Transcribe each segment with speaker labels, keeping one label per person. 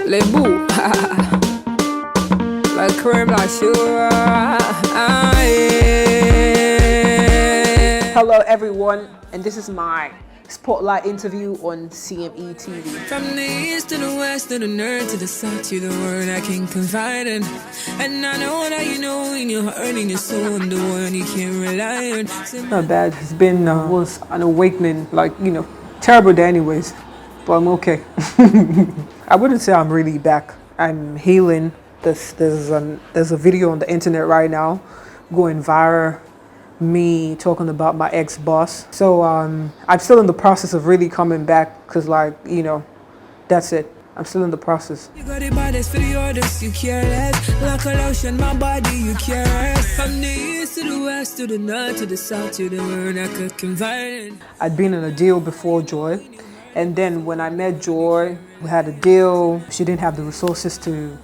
Speaker 1: Les bouts. Like crème la sugar.
Speaker 2: Hello everyone, and this is my spotlight interview on CME TV.
Speaker 1: From the east to the west to the north to the south, you're the word I can confide in. And I know that you know in your heart and your soul, I'm the one you can rely on.
Speaker 2: Not bad. It's been was an awakening, terrible day anyways, but I'm okay. I wouldn't say I'm really back. I'm healing. There's a video on the internet right now going viral, me talking about my ex-boss. So I'm still in the process of really coming back, because that's it. I'm still in the process.
Speaker 1: You got the baddest for the orders, you care less. Like a lotion, my body, you care less. From the east to the west to the north to the south, you're the word I could confide in.
Speaker 2: I'd been in a deal before Joy, and then when I met Joy, we had a deal. She didn't have the resources to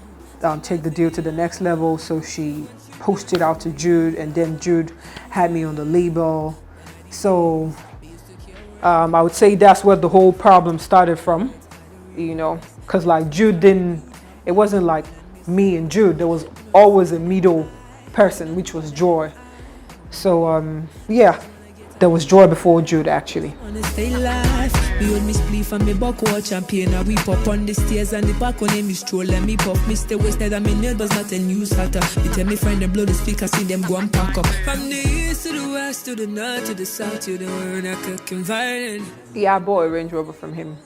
Speaker 2: take the deal to the next level, so she posted out to Jude, and then Jude had me on the label. So I would say that's where the whole problem started from, because Jude it wasn't like me and Jude. There was always a middle person, which was Joy. So yeah, there was Joy before Jude actually.
Speaker 1: Me hold me spleef and me buck watch champagne. And we pop on the stairs and the back on me stroll and me pop. Me stay wasted and me neighbors not a news hatter. Me tell me friend them blow the speaker, see them go and pack up. From the east to the west to the north to the south, you're the word I could confide in.
Speaker 2: Yeah, I bought a Range Rover from him.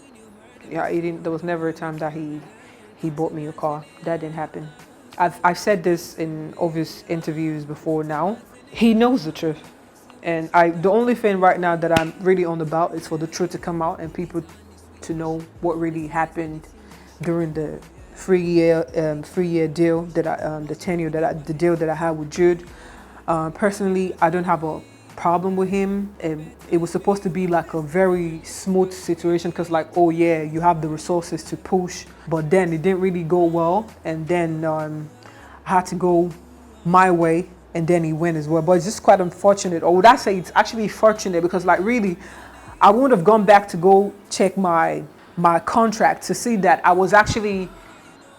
Speaker 2: Yeah, there was never a time that he bought me a car. That didn't happen. I've said this in obvious interviews before now. He knows the truth. And the only thing right now that I'm really on about is for the truth to come out and people to know what really happened during the 3-year deal that the deal that I had with Jude. Personally, I don't have a problem with him. It was supposed to be like a very smooth situation, because oh yeah, you have the resources to push, but then it didn't really go well, and then I had to go my way. And then he went as well. But it's just quite unfortunate. Or would I say it's actually fortunate, because really, I wouldn't have gone back to go check my contract to see that I was actually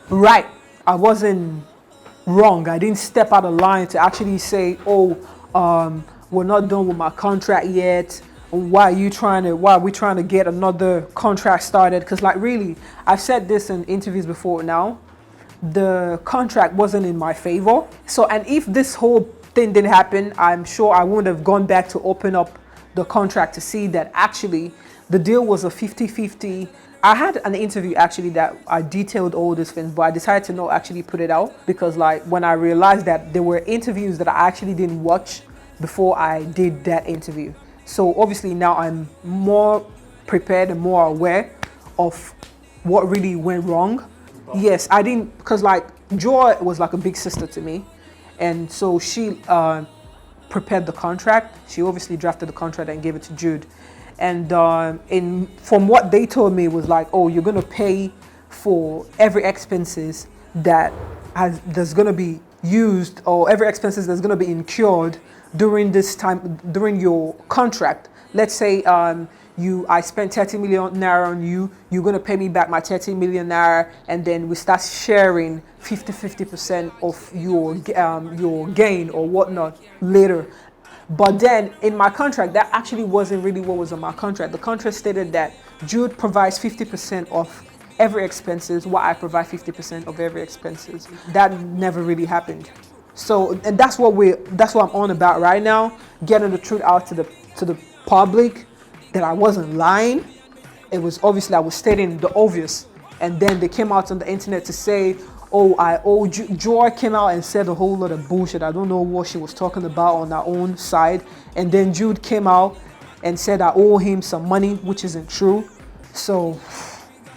Speaker 2: right. I wasn't wrong. I didn't step out of line to actually say, we're not done with my contract yet. Why are we trying to get another contract started? Because really, I've said this in interviews before now. The contract wasn't in my favor. So, and if this whole thing didn't happen, I'm sure I wouldn't have gone back to open up the contract to see that actually the deal was a 50-50. I had an interview actually that I detailed all these things, but I decided to not actually put it out, because when I realized that there were interviews that I actually didn't watch before I did that interview. So obviously now I'm more prepared and more aware of what really went wrong. Yes, I didn't, because Joy was like a big sister to me, and so she prepared the contract. She obviously drafted the contract and gave it to Jude, and from what they told me, it was you're gonna pay for every expenses that's gonna be used, or every expenses that's gonna be incurred during this time, during your contract. Let's say I spent 30 million Naira on you, you're going to pay me back my 30 million Naira, and then we start sharing 50% of your gain or whatnot later. But then in my contract, that actually wasn't really what was on my contract. The contract stated that Jude provides 50% of every expenses, while I provide 50% of every expenses. That never really happened. So, and that's what I'm on about right now, getting the truth out to the public, that I wasn't lying. It was obviously I was stating the obvious, and then they came out on the internet to say, I owe Joy came out and said a whole lot of bullshit. I don't know what she was talking about on her own side, and then Jude came out and said I owe him some money, which isn't true. So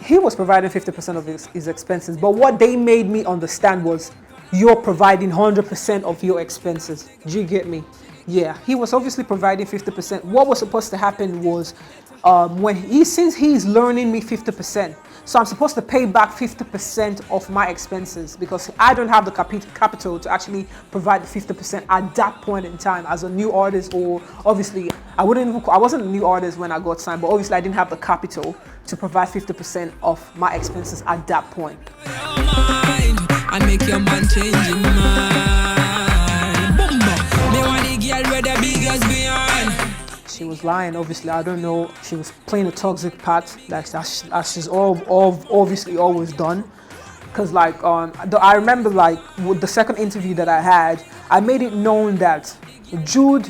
Speaker 2: he was providing 50% of his expenses, but what they made me understand was, you're providing 100% of your expenses. Do you get me? Yeah, he was obviously providing 50%. What was supposed to happen was, since he's loaning me 50%, so I'm supposed to pay back 50% of my expenses, because I don't have the capital to actually provide the 50% at that point in time as a new artist, or obviously I wasn't a new artist when I got signed, but obviously I didn't have the capital to provide 50% of my expenses at that point.
Speaker 1: And make your man change his mind. Me want the girl where the biggest behind.
Speaker 2: She was lying, obviously. I don't know. She was playing a toxic part, like as she's obviously always done. Cause like I remember like with the second interview that I had, I made it known that Jude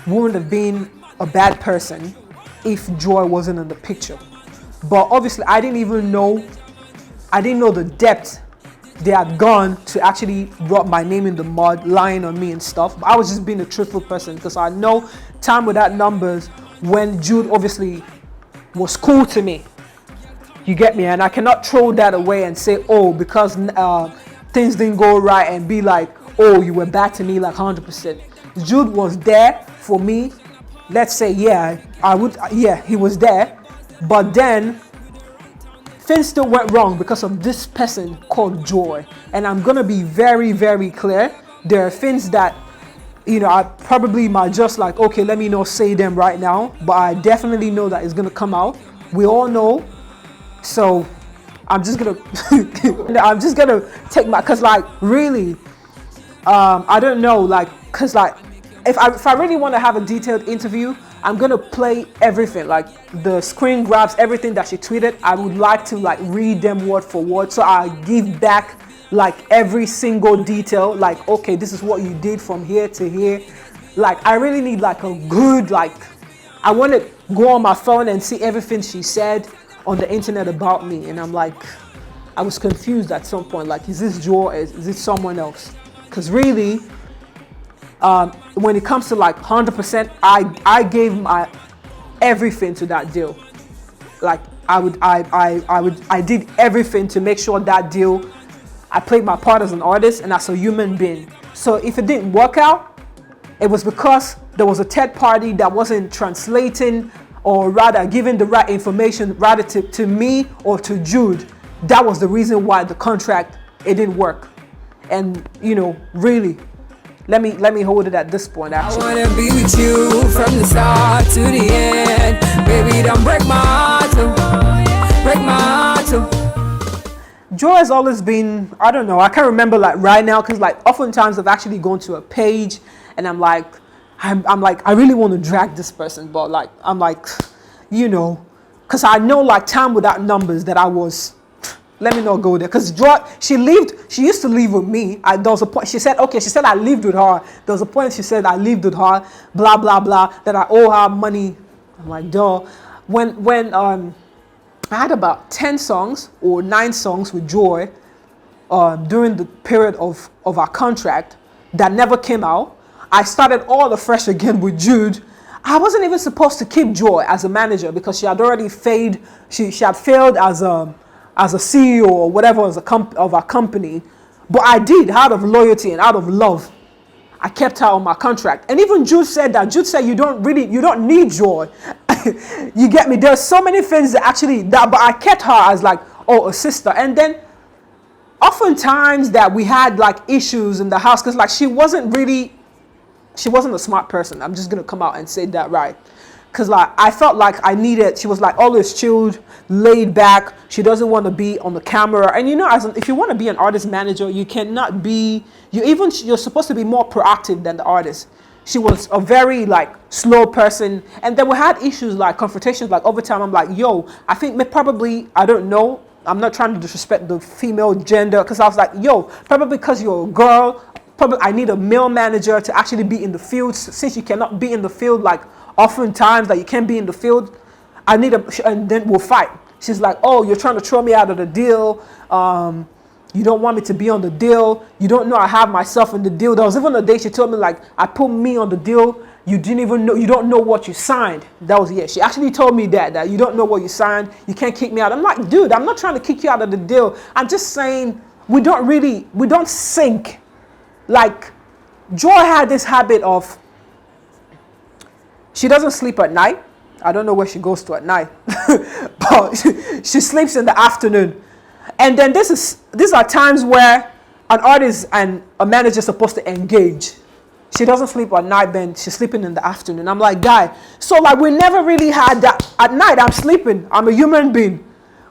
Speaker 2: wouldn't have been a bad person if Joy wasn't in the picture. But obviously I didn't know the depth they had gone to actually rub my name in the mud, lying on me and stuff. But I was just being a truthful person because I know time without numbers when Jude obviously was cool to me. You get me? And I cannot throw that away and say, oh, because things didn't go right and be like, oh, you were bad to me like 100%. Jude was there for me. Let's say, yeah, he was there. But then things still went wrong because of this person called Joy. And I'm going to be very, very clear. There are things that, you know, I probably might just like, okay, let me not say them right now. But I definitely know that it's going to come out. We all know. So I'm just going to take my, because like really, I don't know, like, because like, if I really want to have a detailed interview, I'm going to play everything, like the screen grabs, everything that she tweeted. I would like to like read them word for word. So I give back like every single detail, like, okay, this is what you did from here to here. Like, I really need like a good, like, I want to go on my phone and see everything she said on the internet about me. And I'm like, I was confused at some point, like, is this Joy, is this someone else? Because really, when it comes to like 100%, I gave my everything to that deal. Like I did everything to make sure that deal, I played my part as an artist and as a human being. So if it didn't work out, it was because there was a third party that wasn't translating or rather giving the right information rather to me or to Jude. That was the reason why the contract, it didn't work. And you know, really, let me hold it at this point actually.
Speaker 1: I wanna be with you from the start to the end. Baby, don't break my heart, break my heart.
Speaker 2: Joy has always been, I don't know, I can't remember like right now, because like oftentimes I've actually gone to a page and I'm like, I really want to drag this person, but like, I'm like, you know, because I know like time without numbers that I was, let me not go there. Because Joy, she used to live with me. There was a point, she said I lived with her. There was a point she said I lived with her, blah, blah, blah, that I owe her money. I'm like, duh. When I had about 10 songs or 9 songs with Joy during the period of our contract that never came out. I started all afresh again with Jude. I wasn't even supposed to keep Joy as a manager because she had already failed. She had failed as a CEO or whatever of our company. But I did, out of loyalty and out of love. I kept her on my contract. And even Jude said that. Jude said you don't need Joy. You get me? There's so many things that but I kept her as like, oh, a sister. And then oftentimes that we had like issues in the house because like she wasn't a smart person. I'm just going to come out and say that right. Because like I felt like she was like always chilled, laid back. She doesn't want to be on the camera. And you know, if you want to be an artist manager, you cannot be, you're supposed to be more proactive than the artist. She was a very like slow person. And then we had issues like confrontations, like over time. I'm like, yo, I think probably, I don't know. I'm not trying to disrespect the female gender. Because I was like, yo, probably because you're a girl, probably I need a male manager to actually be in the field. Since you cannot be in the field, like oftentimes that you can't be in the field, and then we'll fight. She's like, oh, you're trying to throw me out of the deal. You don't want me to be on the deal. You don't know I have myself in the deal. There was even a day she told me like, I put me on the deal. You didn't even know, you don't know what you signed. She actually told me that you don't know what you signed. You can't kick me out. I'm like, dude, I'm not trying to kick you out of the deal. I'm just saying we don't sync. Like, Joy had this habit of, she doesn't sleep at night. I don't know where she goes to at night, but she sleeps in the afternoon. And then these are times where an artist and a manager is supposed to engage. she doesn't sleep at night, then she's sleeping in the afternoon. I'm like, guy, so like we never really had that. At night I'm sleeping, I'm a human being.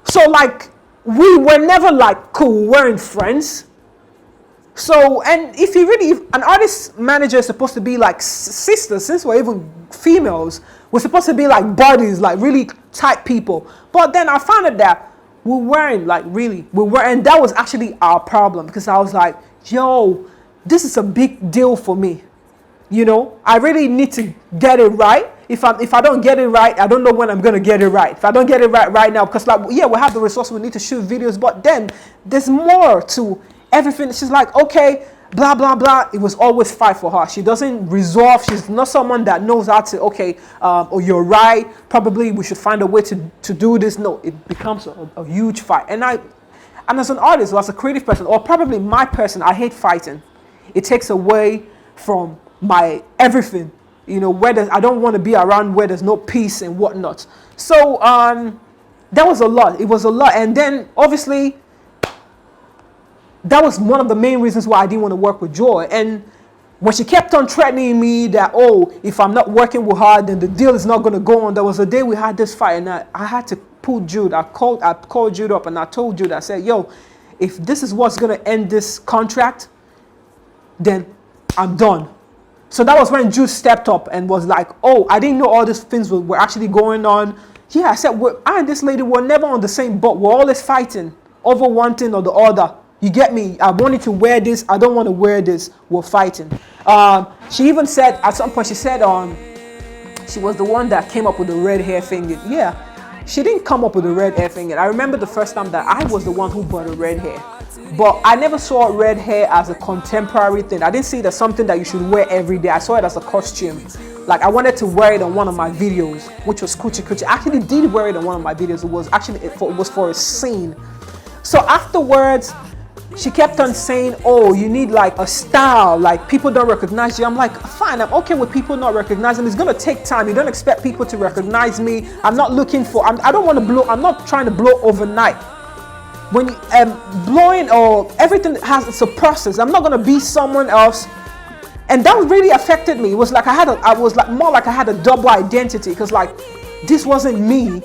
Speaker 2: So like we were never like cool, we weren't friends. So, and if an artist manager is supposed to be like sisters, since we're even females, we're supposed to be like buddies, like really tight people. But then I found out that we weren't, like really, we weren't, and that was actually our problem, because I was like, yo, this is a big deal for me. You know, I really need to get it right. If I don't get it right, I don't know when I'm gonna get it right. If I don't get it right now, because like, yeah, we have the resources, we need to shoot videos, but then there's more to everything. She's like, okay, blah blah blah. It was always fight for her. She doesn't resolve. She's not someone that knows how to, okay, oh, you're right, probably we should find a way to do this. No, it becomes a huge fight. And as an artist, or as a creative person, or probably my person, I hate fighting. It takes away from my everything, you know, I don't want to be around where there's no peace and whatnot. So that was a lot. It was a lot. And then obviously that was one of the main reasons why I didn't want to work with Joy. And when she kept on threatening me that, oh, if I'm not working with her, then the deal is not going to go on. There was a day we had this fight, and I had to pull Jude. I called Jude up, and I told Jude, I said, yo, if this is what's going to end this contract, then I'm done. So that was when Jude stepped up and was like, oh, I didn't know all these things were actually going on. Yeah, I said, I and this lady were never on the same boat. We're always fighting over one thing or the other. You get me? I wanted to wear this. I don't want to wear this. We're fighting. She even said, at some point, she said she was the one that came up with the red hair thing. Yeah, she didn't come up with the red hair thing. I remember the first time that I was the one who bought the red hair. But I never saw red hair as a contemporary thing. I didn't see it as something that you should wear every day. I saw it as a costume. Like, I wanted to wear it on one of my videos, which was Coochie Coochie. I actually did wear it on one of my videos. It was for a scene. So afterwards, she kept on saying, oh, you need like a style, like people don't recognize you. I'm like, fine, I'm okay with people not recognizing me. It's going to take time. You don't expect people to recognize me. I'm not looking for, I don't want to blow, I'm not trying to blow overnight. When blowing or everything it's a process. I'm not going to be someone else. And that really affected me. It was like I was more like I had a double identity, because like this wasn't me.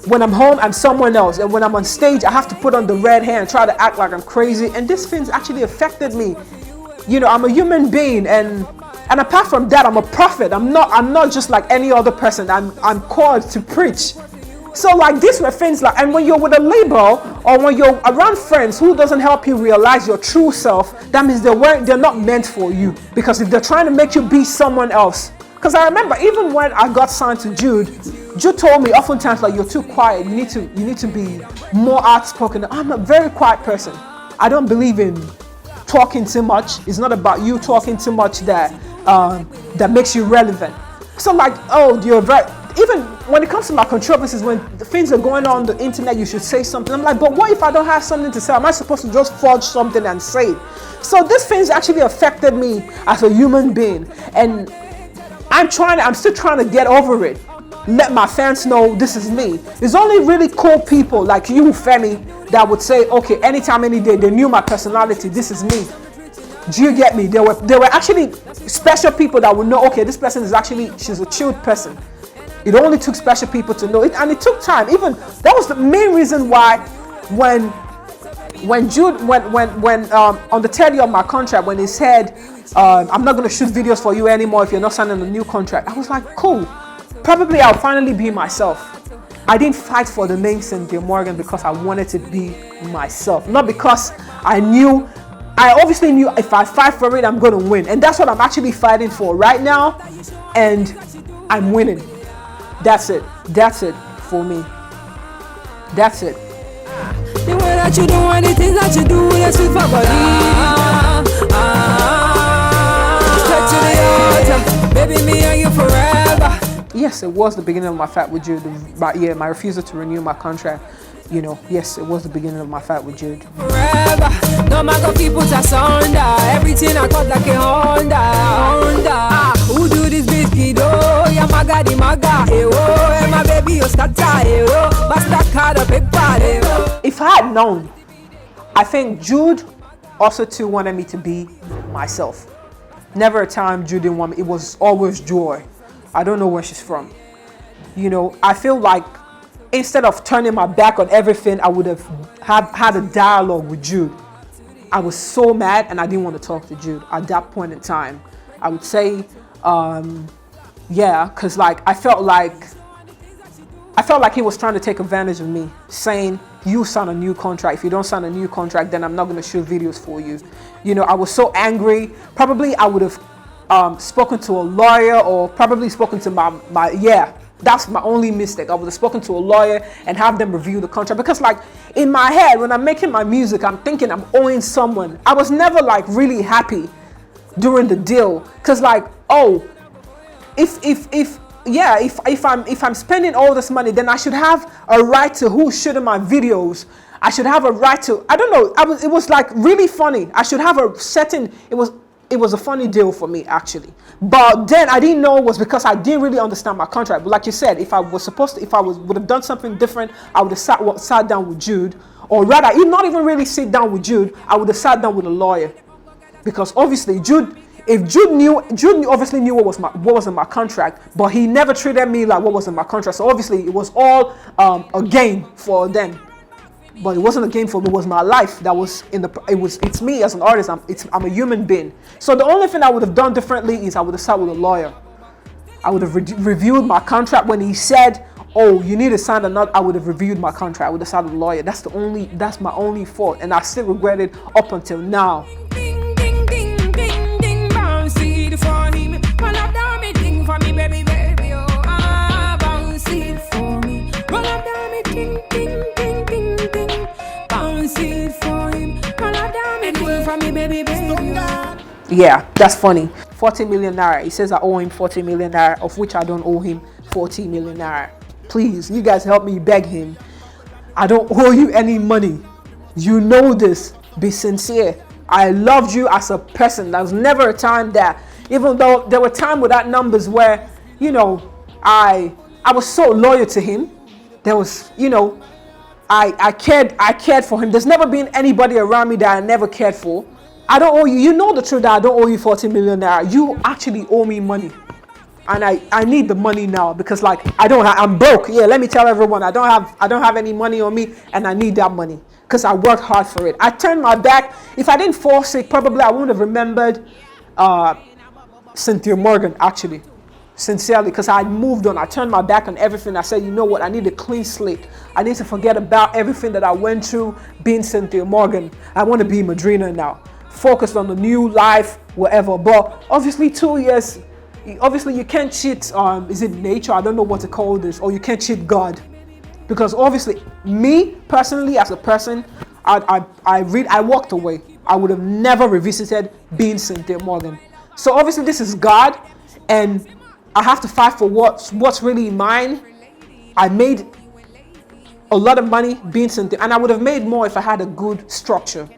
Speaker 2: When I'm home, I'm someone else. And when I'm on stage, I have to put on the red hair and try to act like I'm crazy. And this thing's actually affected me. You know, I'm a human being, and apart from that, I'm a prophet. I'm not just like any other person. I'm called to preach. So like these were things like, and when you're with a label or when you're around friends who doesn't help you realize your true self, that means they're not meant for you. Because if they're trying to make you be someone else, because I remember even when I got signed to Jude told me oftentimes like, you're too quiet. You need to be more outspoken. I'm a very quiet person. I don't believe in talking too much. It's not about you talking too much that makes you relevant. So like, oh, you're very, even when it comes to my controversies, when the things are going on the internet, you should say something. I'm like, but what if I don't have something to say? Am I supposed to just forge something and say it? So these things actually affected me as a human being, and I'm still trying to get over it. Let my fans know this is me. It's only really cool people like you, Femi, that would say, okay, anytime, any day, they knew my personality. This is me. Do you get me? There were actually special people that would know, okay, this person is actually, she's a chilled person. It only took special people to know it, and it took time. Even that was the main reason why when Jude on the 30th of my contract, when he said I'm not going to shoot videos for you anymore if you're not signing a new contract, I was like, cool, probably I'll finally be myself. I didn't fight for the name Cynthia Morgan because I wanted to be myself, not because I obviously knew if I fight for it, I'm going to win. And that's what I'm actually fighting for right now, and I'm winning. That's it for me. That's it.
Speaker 1: The way that you do and the things that you do, that's with my body. Straight to the altar, baby, me and you forever.
Speaker 2: Yes, it was the beginning of my fight with Jude. My refusal to renew my contract. You know, yes, it was the beginning of my fight with Jude.
Speaker 1: Forever, no matter people asunder. Everything I got like a Honda. Who do this biscuit? Oh, yeah, my God, and my baby, you scatter. Basta card of paper.
Speaker 2: If I had known, I think Jude also too wanted me to be myself. Never a time Jude didn't want me. It was always joy. I don't know where she's from. You know, I feel like instead of turning my back on everything, I would have had a dialogue with Jude. I was so mad and I didn't want to talk to Jude at that point in time. I would say, yeah, because like I felt like he was trying to take advantage of me, saying, you sign a new contract. If you don't sign a new contract, then I'm not going to shoot videos for you. You know, I was so angry. Probably I would have spoken to a lawyer, or probably spoken to my that's my only mistake. I would have spoken to a lawyer and have them review the contract, because like in my head, when I'm making my music, I'm thinking I'm owing someone. I was never like really happy during the deal, because like, oh, if I'm spending all this money, then I should have a right to who's shooting my videos. I should have a right to, I don't know, it was like really funny. I should have a certain, it was a funny deal for me actually. But then I didn't know it was because I didn't really understand my contract. But like you said, if I would have done something different, I would have sat down with Jude, or rather, not even really sit down with Jude, I would have sat down with a lawyer. Because obviously Jude obviously knew what was in my contract, but he never treated me like what was in my contract. So obviously it was all a game for them. But it wasn't a game for me. It was my life that was it's me as an artist. I'm a human being. So the only thing I would have done differently is I would have sat with a lawyer. I would have reviewed my contract. When he said, oh, you need to sign another, I would have reviewed my contract. I would have sat with a lawyer. That's my only fault, and I still regret it up until now. Yeah, that's funny. 40 million naira. He says I owe him 40 million naira, of which I don't owe him 40 million naira. Please, you guys help me beg him. I don't owe you any money. You know this. Be sincere. I loved you as a person. There was never a time that, even though there were times without numbers where, you know, I was so loyal to him. There was, you know, I cared for him. There's never been anybody around me that I never cared for. I don't owe you. You know the truth that I don't owe you 40 million naira. You actually owe me money. And I need the money now, because like I'm broke. Yeah, let me tell everyone, I don't have any money on me, and I need that money because I worked hard for it. I turned my back. If I didn't fall sick, probably I wouldn't have remembered Cynthia Morgan, actually. Sincerely, because I moved on. I turned my back on everything. I said, you know what? I need a clean slate. I need to forget about everything that I went through being Cynthia Morgan. I want to be Madrina now. Focused on the new life, whatever. But obviously 2 years, obviously you can't cheat, is it nature? I don't know what to call this. Or you can't cheat God. Because obviously, me personally as a person, I walked away. I would have never revisited being Cynthia Morgan. So obviously this is God, and I have to fight for what's really mine. I made a lot of money being Cynthia, and I would have made more if I had a good structure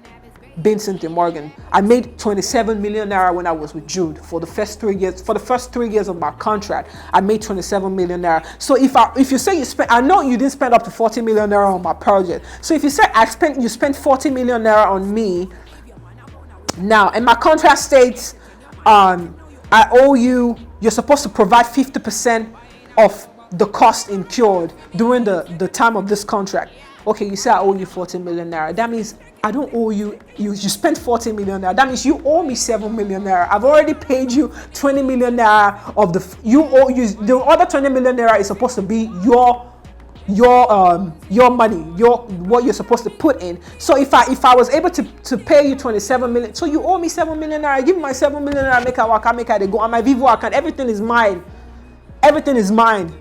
Speaker 2: being Cynthia Morgan. I made 27 million naira when I was with Jude for the first 3 years. For the first 3 years of my contract, I made 27 million naira. So if you say you spent, I know you didn't spend up to 40 million naira on my project. So if you say you spent 40 million naira on me now, and my contract states, I owe you. You're supposed to provide 50% of the cost incurred during the time of this contract. Okay, you say I owe you 40 million naira. That means I don't owe you. You spent 40 million naira. That means you owe me 7 million naira. I've already paid you 20 million naira of the. The other 20 million naira is supposed to be your money, what you're supposed to put in. So if I was able to pay you 27 million, so you owe me 7 million naira. Give me my 7 million naira, make a waka, make a go on my Vivo account. Everything is mine. Everything is mine.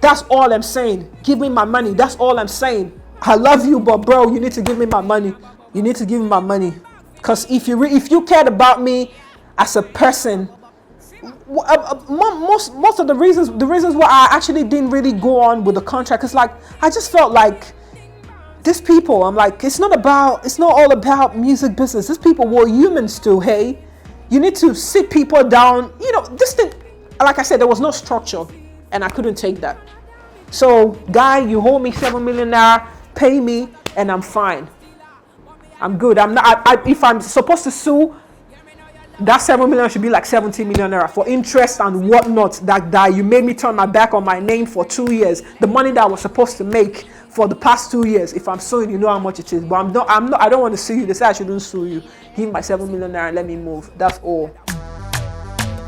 Speaker 2: That's all I'm saying. Give me my money. That's all I'm saying. I love you, but bro, you need to give me my money. You need to give me my money. Because if you cared about me as a person, most of the reasons why I actually didn't really go on with the contract is like I just felt like these people. I'm like, it's not all about music business. These people were humans too. Hey, you need to sit people down. You know, this thing. Like I said, there was no structure, and I couldn't take that. So, guy, you hold me 7 million naira, pay me, and I'm fine. I'm good. I'm not. If I'm supposed to sue, that 7 million should be like 70 million naira for interest and whatnot. That you made me turn my back on my name for 2 years. The money that I was supposed to make for the past 2 years. If I'm suing, you know how much it is. But I don't want to sue you. They say I shouldn't sue you. Give me my 7 million naira and let me move. That's all.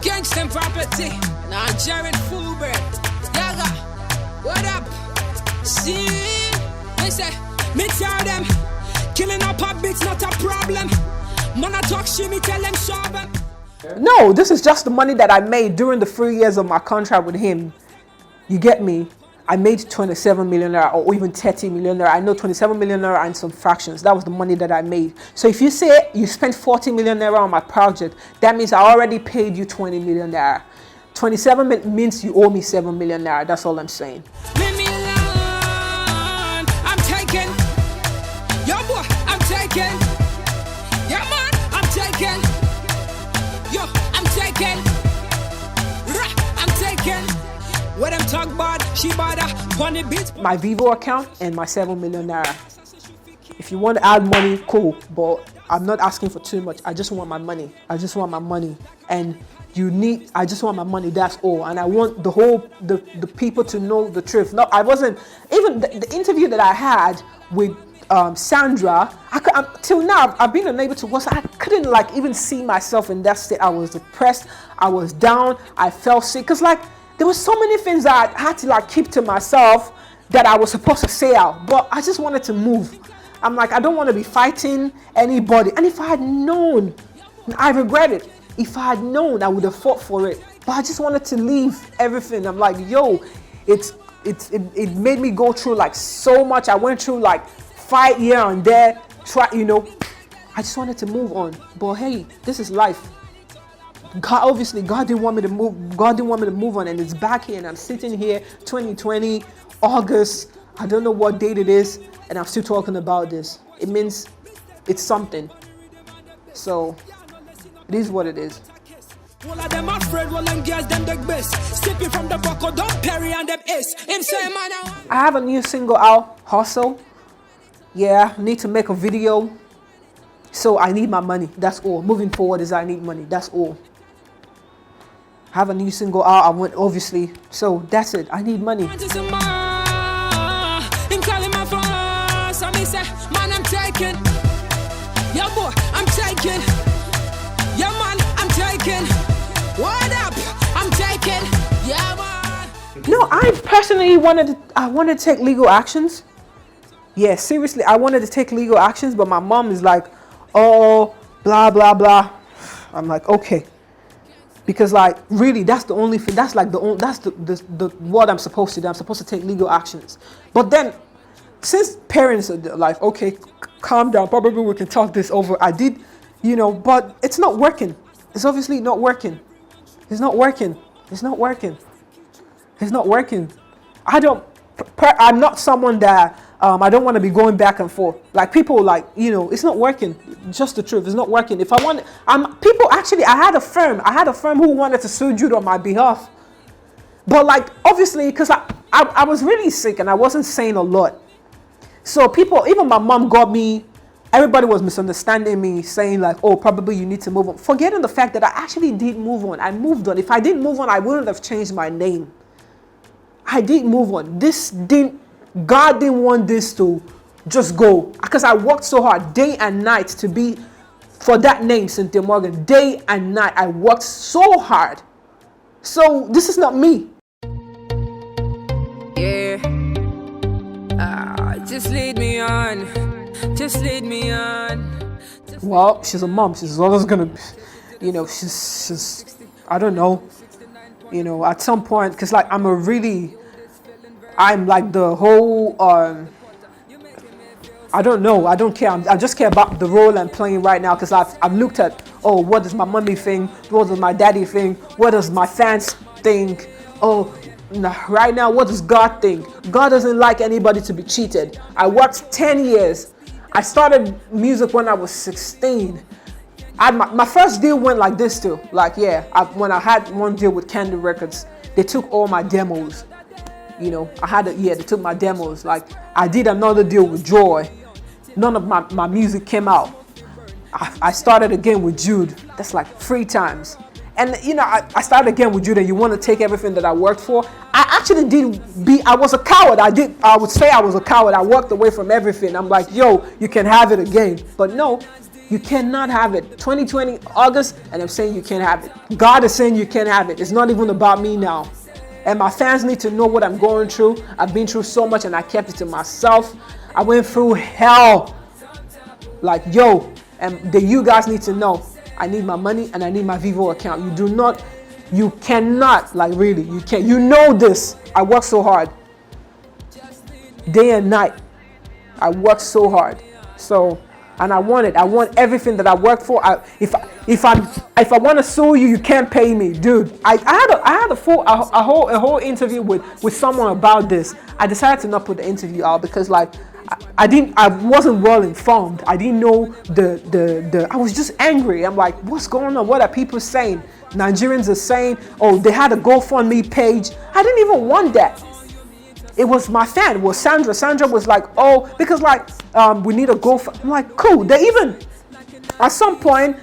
Speaker 1: Gangsta property, Nigerian full bread. Yaga, what up? See, they say, me tell them, killing up a bit's not a problem. Man, I talk shit, me tell them sober.
Speaker 2: No, this is just the money that I made during the 3 years of my contract with him. You get me? I made 27 million naira or even 30 million naira. I know 27 million naira and some fractions. That was the money that I made. So if you say you spent 40 million naira on my project, that means I already paid you 20 million naira. 27 means you owe me 7 million naira. That's all I'm saying.
Speaker 1: Leave me alone. I'm taken. Yo, boy, I'm taken. Yeah, man, I'm taken. Yo, I'm taken. I'm taken. What I'm talking about, she bought a beats.
Speaker 2: My Vivo account and my 7 million naira. If you want to add money, cool, but I'm not asking for too much. I just want my money. I just want my money. And I just want my money, that's all. And I want the people to know the truth. No, I wasn't, even the interview that I had with Sandra, till now, I've been unable to watch. I couldn't like even see myself in that state. I was depressed. I was down. I felt sick. Because like, there were so many things that I had to like keep to myself that I was supposed to say out. But I just wanted to move. I'm like, I don't want to be fighting anybody. And if I had known, I regret it. If I had known, I would have fought for it. But I just wanted to leave everything. I'm like, yo, it made me go through like so much. I went through like fight here and there. I just wanted to move on. But hey, this is life. God didn't want me to move. God didn't want me to move on, and it's back here, and I'm sitting here, 2020, August. I don't know what date it is, and I'm still talking about this. It means it's something. So it is what it is.
Speaker 1: All of them afraid, all them girls, them the best. Sipping from the buckle, don't Perry and them is. Him say, man,
Speaker 2: I have a new single out, Hustle. Yeah, need to make a video. So I need my money. That's all. Moving forward is I need money. That's all. Have a new single out. I want, obviously. So that's it. I need money.
Speaker 1: Him calling my phone, so me say, man, I'm taking. Yo, boy, I'm taking. Yo, man, I'm taking. What up? I'm taking. Yeah, man.
Speaker 2: No, I personally wanted to take legal actions. Yeah, seriously, I wanted to take legal actions, but my mom is like, oh, blah, blah, blah. I'm like, okay. Because like, really, that's the only thing, that's like the what I'm supposed to do. I'm supposed to take legal actions. But then, since parents are like, okay, calm down, probably we can talk this over. I did, but it's not working. It's obviously not working. It's not working. It's not working. It's not working. I'm not someone that, I don't want to be going back and forth. Like people like, it's not working. Just the truth, it's not working. If I want, I had a firm who wanted to sue Jude on my behalf. But like, obviously, because I was really sick and I wasn't saying a lot. So people, even my mom got me, everybody was misunderstanding me, saying like, oh, probably you need to move on. Forgetting the fact that I actually did move on. I moved on. If I didn't move on, I wouldn't have changed my name. I did move on. God didn't want this to just go. Because I worked so hard day and night to be for that name, Cynthia Morgan. Day and night. I worked so hard. So this is not me.
Speaker 1: Yeah. Just lead me on. Just lead me on.
Speaker 2: Well, she's a mom. She's always gonna, she's I don't know. At some point, because like I'm like the whole, I don't know, I don't care. I just care about the role I'm playing right now, because I've looked at, oh, what does my mommy think? What does my daddy think? What does my fans think? Oh, right now, what does God think? God doesn't like anybody to be cheated. I worked 10 years. I started music when I was 16. My first deal went like this too. Like, yeah, when I had one deal with Candy Records, they took all my demos. They took my demos. Like, I did another deal with Joy. None of my music came out. I started again with Jude. That's like 3 times. And you know, I started again with Jude, and you want to take everything that I worked for. I actually I was a coward. I would say I was a coward. I walked away from everything. I'm like, yo, you can have it again. But no, you cannot have it. 2020, August, and I'm saying you can't have it. God is saying you can't have it. It's not even about me now. And my fans need to know what I'm going through. I've been through so much and I kept it to myself. I went through hell. Like, yo, and you guys need to know. I need my money and I need my Vivo account. You cannot, like really, you can't. You know this. I work so hard. Day and night. I work so hard. So, and I want it. I want everything that I work for. If I want to sue you, you can't pay me, dude. I had a whole interview with someone about this. I decided to not put the interview out because like I wasn't well informed. I didn't know I was just angry. I'm like, what's going on? What are people saying? Nigerians are saying, oh, they had a GoFundMe page. I didn't even want that. It was my fan. It was Sandra. Sandra was like, oh, because like we need a GoFundMe. I'm like, cool. They even at some point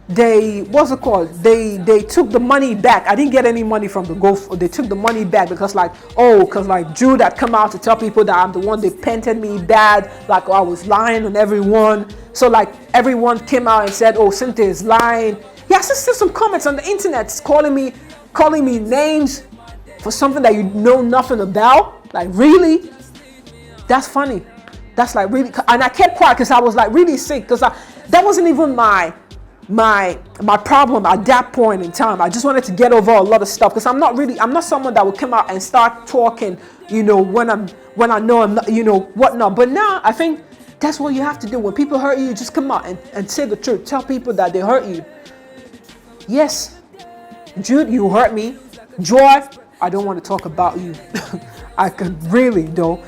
Speaker 2: they took the money back. I didn't get any money from the GoFundMe. They took the money back because like Jude had come out to tell people that I'm the one. They painted me bad, like I was lying on everyone. So like everyone came out and said, oh, Cynthia is lying. Yeah, I see some comments on the internet calling me names for something that you know nothing about. Like, really? That's funny. That's like really, and I kept quiet because I was like really sick because that wasn't even my problem at that point in time. I just wanted to get over a lot of stuff because I'm not someone that would come out and start talking, you know, when I know I'm not, you know, whatnot. But now I think that's what you have to do. When people hurt you, just come out and say the truth. Tell people that they hurt you. Yes, Jude, you hurt me. Joy, I don't want to talk about you. I could really though.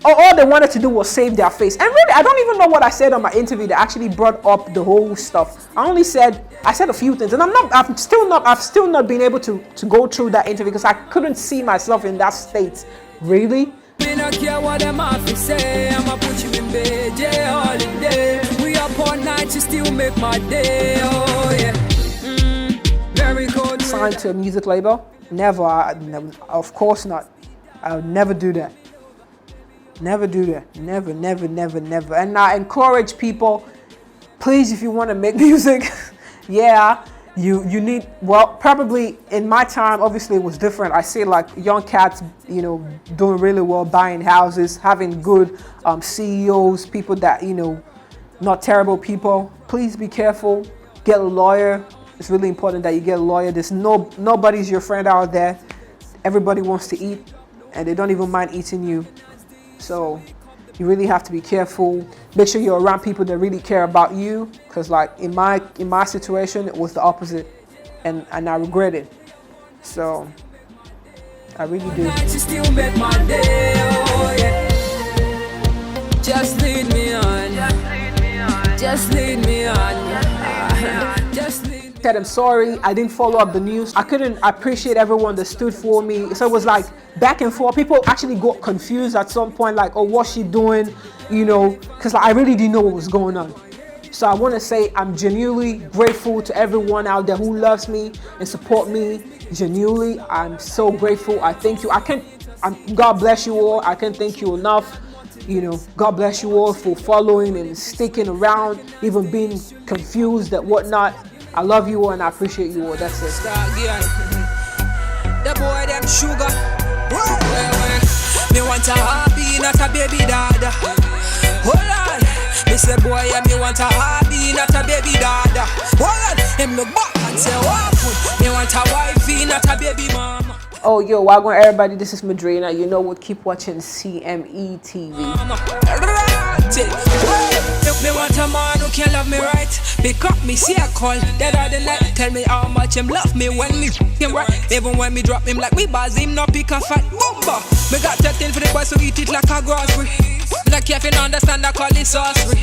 Speaker 2: All they wanted to do was save their face. And really, I don't even know what I said on my interview that actually brought up the whole stuff. I said a few things, and I've still not been able to go through that interview because I couldn't see myself in that state. Really?
Speaker 1: Me not care what them have to say. I'ma put you in bed, yeah, holiday. We up all night, you still make my day. Oh yeah. Very good.
Speaker 2: Signed to a music label? Never. Of course not. I would never do that. Never do that. Never, never, never, never. And I encourage people, please, if you want to make music, yeah, you need, well, probably in my time, obviously it was different. I see like young cats, you know, doing really well, buying houses, having good CEOs, people that, you know, not terrible people. Please be careful. Get a lawyer. It's really important that you get a lawyer. There's nobody's your friend out there. Everybody wants to eat, and they don't even mind eating you. So you really have to be careful. Make sure you're around people that really care about you. Because like in my situation, it was the opposite, and I regret it. So I really do.
Speaker 1: Just lead me on. Just lead me on. Just lead.
Speaker 2: I'm sorry, I didn't follow up the news. I couldn't appreciate everyone that stood for me. So it was like back and forth. People actually got confused at some point, like, oh, what's she doing? You know, because I really didn't know what was going on. So I want to say I'm genuinely grateful to everyone out there who loves me and support me. Genuinely, I'm so grateful. I thank you. God bless you all. I can't thank you enough. You know, God bless you all for following and sticking around, even being confused and whatnot. I love you all and I appreciate you all. That's it.
Speaker 1: The boy them sugar. Me want a hobby, not a baby dada. Hold on. Me say boy, yeah, me want a hobby, not a baby dada. Hold on. Him look back and say what? Me want a wifey, not a baby mama.
Speaker 2: Oh, yo, welcome everybody. This is Madrina. You know what? Keep watching CME TV.
Speaker 1: Me want a man who can love me right. Pick up me, see a call. Dead or the night. Tell me how much him love me when me him right. Even when me drop him like me buzz him, no pick a fat bumper. Me got that thing for the boys who eat it like a grocery. Like if you understand, I call it sorcery.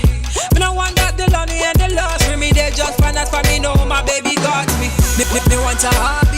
Speaker 1: Me no want that the lonely and the lost for me. They just find out for me, know my baby got me. Me want a heart.